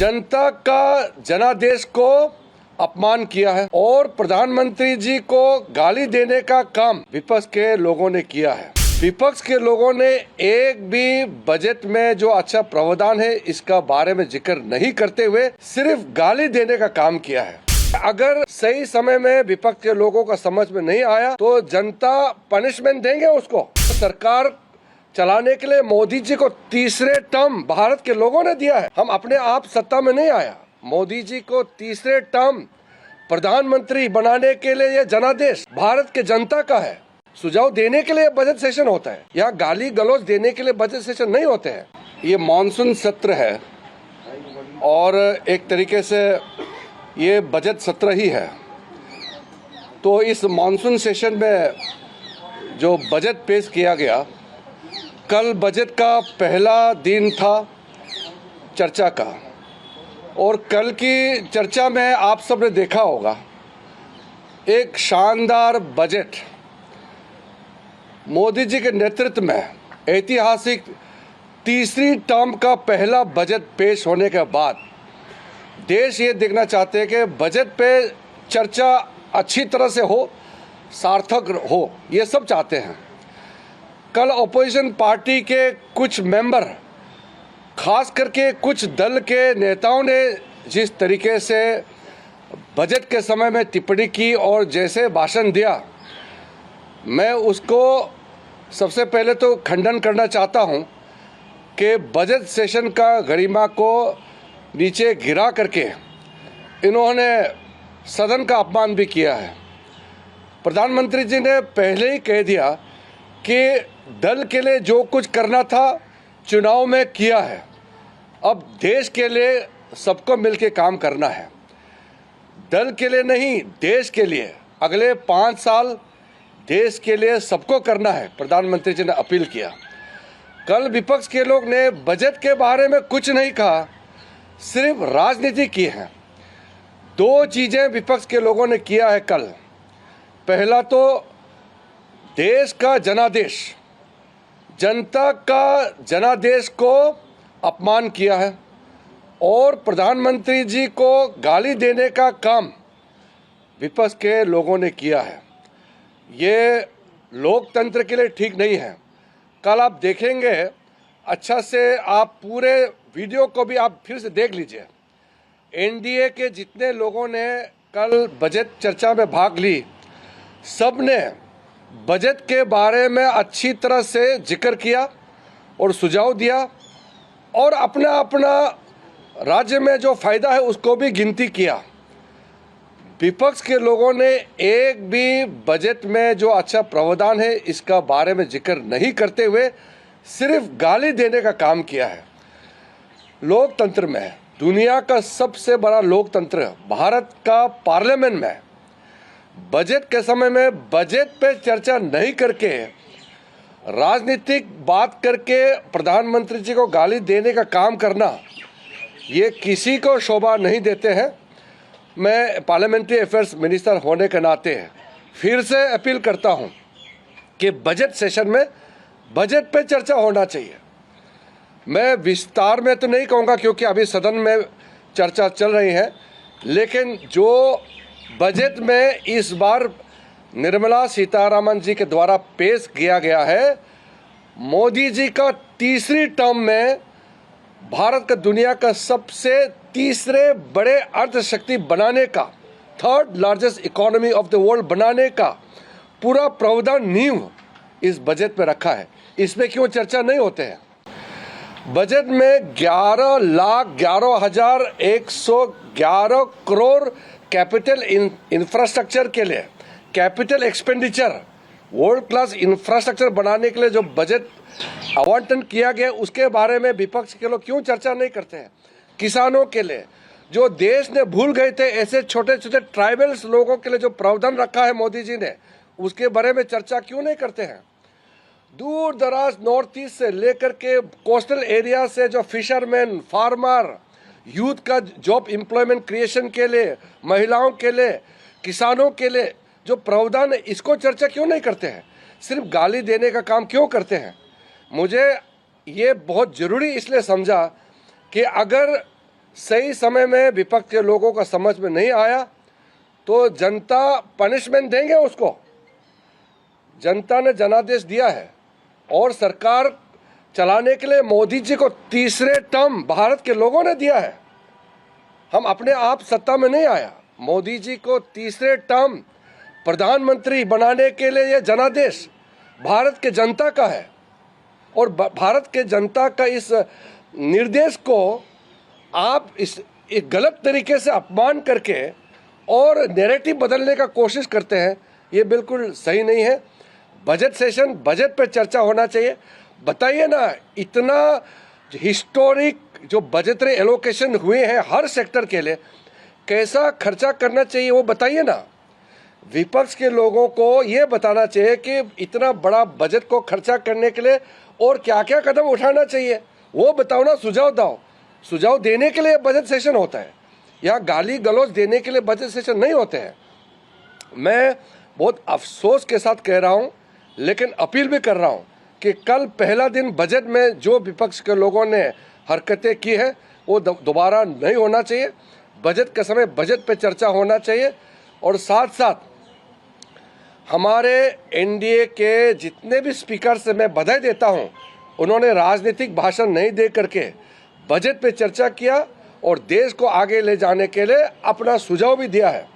जनता का जनादेश को अपमान किया है और प्रधानमंत्री जी को गाली देने का काम विपक्ष के लोगों ने किया है। विपक्ष के लोगों ने एक भी बजट में जो अच्छा प्रावधान है इसका बारे में जिक्र नहीं करते हुए सिर्फ गाली देने का काम किया है। अगर सही समय में विपक्ष के लोगों का समझ में नहीं आया तो जनता पनिशमेंट देंगे उसको। सरकार चलाने के लिए मोदी जी को तीसरे टर्म भारत के लोगों ने दिया है। हम अपने आप सत्ता में नहीं आया। मोदी जी को तीसरे टर्म प्रधानमंत्री बनाने के लिए यह जनादेश भारत के जनता का है। सुझाव देने के लिए बजट सेशन होता है, यहाँ गाली गलौज देने के लिए बजट सेशन नहीं होते हैं। ये मॉनसून सत्र है और एक तरीके से ये बजट सत्र ही है। तो इस मॉनसून सेशन में जो बजट पेश किया गया, कल बजट का पहला दिन था चर्चा का और कल की चर्चा में आप सब ने देखा होगा एक शानदार बजट मोदी जी के नेतृत्व में ऐतिहासिक तीसरी टर्म का पहला बजट पेश होने के बाद देश ये देखना चाहते हैं कि बजट पे चर्चा अच्छी तरह से हो, सार्थक हो, ये सब चाहते हैं। कल अपोजिशन पार्टी के कुछ मेंबर, खास करके कुछ दल के नेताओं ने जिस तरीके से बजट के समय में टिप्पणी की और जैसे भाषण दिया, मैं उसको सबसे पहले तो खंडन करना चाहता हूं कि बजट सेशन का गरिमा को नीचे गिरा करके इन्होंने सदन का अपमान भी किया है। प्रधानमंत्री जी ने पहले ही कह दिया कि दल के लिए जो कुछ करना था चुनाव में किया है, अब देश के लिए सबको मिलकर काम करना है। दल के लिए नहीं, देश के लिए अगले 5 साल देश के लिए सबको करना है, प्रधानमंत्री जी ने अपील किया। कल विपक्ष के लोग ने बजट के बारे में कुछ नहीं कहा, सिर्फ राजनीति की है। 2 चीज़ें विपक्ष के लोगों ने किया है कल। पहला तो देश का जनादेश, जनता का जनादेश को अपमान किया है और प्रधानमंत्री जी को गाली देने का काम विपक्ष के लोगों ने किया है। ये लोकतंत्र के लिए ठीक नहीं है। कल आप देखेंगे अच्छा से, आप पूरे वीडियो को भी आप फिर से देख लीजिए। एनडीए के जितने लोगों ने कल बजट चर्चा में भाग ली, सब ने बजट के बारे में अच्छी तरह से जिक्र किया और सुझाव दिया और अपना अपना राज्य में जो फ़ायदा है उसको भी गिनती किया। विपक्ष के लोगों ने एक भी बजट में जो अच्छा प्रावधान है इसका बारे में जिक्र नहीं करते हुए सिर्फ गाली देने का काम किया है। लोकतंत्र में, दुनिया का सबसे बड़ा लोकतंत्र भारत का पार्लियामेंट में बजट के समय में बजट पे चर्चा नहीं करके राजनीतिक बात करके प्रधानमंत्री जी को गाली देने का काम करना, ये किसी को शोभा नहीं देते हैं। मैं पार्लियामेंट्री अफेयर्स मिनिस्टर होने के नाते फिर से अपील करता हूं कि बजट सेशन में बजट पे चर्चा होना चाहिए। मैं विस्तार में तो नहीं कहूँगा क्योंकि अभी सदन में चर्चा चल रही है, लेकिन जो बजट में इस बार निर्मला सीतारमण जी के द्वारा पेश किया गया है, मोदी जी का तीसरी टर्म में भारत का दुनिया का सबसे तीसरे बड़े अर्थशक्ति बनाने का, 3rd largest economy of the world बनाने का पूरा प्रावधान नींव इस बजट में रखा है। इसमें क्यों चर्चा नहीं होते हैं? बजट में 11,11,111 करोड़ कैपिटल इंफ्रास्ट्रक्चर के लिए, capital expenditure, world class infrastructure बनाने के लिए जो बजट आवंटन किया गया उसके बारे में विपक्ष के लोग क्यों चर्चा नहीं करते हैं? किसानों के लिए जो देश ने भूल गए थे, ऐसे छोटे छोटे ट्राइबल्स लोगों के लिए जो प्रावधान रखा है मोदी जी ने, उसके बारे में चर्चा क्यों नहीं करते हैं? दूर दराज नॉर्थ ईस्ट से लेकर के कोस्टल एरिया से जो फिशरमैन, फार्मर, यूथ का जॉब एम्प्लॉयमेंट क्रिएशन के लिए, महिलाओं के लिए, किसानों के लिए जो प्रावधान है, इसको चर्चा क्यों नहीं करते हैं? सिर्फ गाली देने का काम क्यों करते हैं? मुझे ये बहुत ज़रूरी इसलिए समझा कि अगर सही समय में विपक्ष के लोगों का समझ में नहीं आया तो जनता पनिशमेंट देंगे उसको। जनता ने जनादेश दिया है और सरकार चलाने के लिए मोदी जी को तीसरे टर्म भारत के लोगों ने दिया है। हम अपने आप सत्ता में नहीं आया, मोदी जी को तीसरे टर्म प्रधानमंत्री बनाने के लिए ये जनादेश भारत के जनता का है। और भारत के जनता का इस निर्देश को आप इस एक गलत तरीके से अपमान करके और नैरेटिव बदलने का कोशिश करते हैं, ये बिल्कुल सही नहीं है। बजट सेशन, बजट पे चर्चा होना चाहिए। बताइए ना, इतना हिस्टोरिक जो बजटरी एलोकेशन हुए हैं हर सेक्टर के लिए, कैसा खर्चा करना चाहिए वो बताइए ना। विपक्ष के लोगों को ये बताना चाहिए कि इतना बड़ा बजट को खर्चा करने के लिए और क्या क्या कदम उठाना चाहिए, वो बताओ ना, सुझाव दो। सुझाव देने के लिए बजट सेशन होता है, यहाँ गाली गलौज देने के लिए बजट सेशन नहीं होते हैं। मैं बहुत अफसोस के साथ कह रहा हूँ, लेकिन अपील भी कर रहा हूँ कि कल पहला दिन बजट में जो विपक्ष के लोगों ने हरकतें की है वो दोबारा नहीं होना चाहिए। बजट के समय बजट पे चर्चा होना चाहिए। और साथ साथ हमारे एनडीए के जितने भी स्पीकर से मैं बधाई देता हूं, उन्होंने राजनीतिक भाषण नहीं दे करके बजट पे चर्चा किया और देश को आगे ले जाने के लिए अपना सुझाव भी दिया है।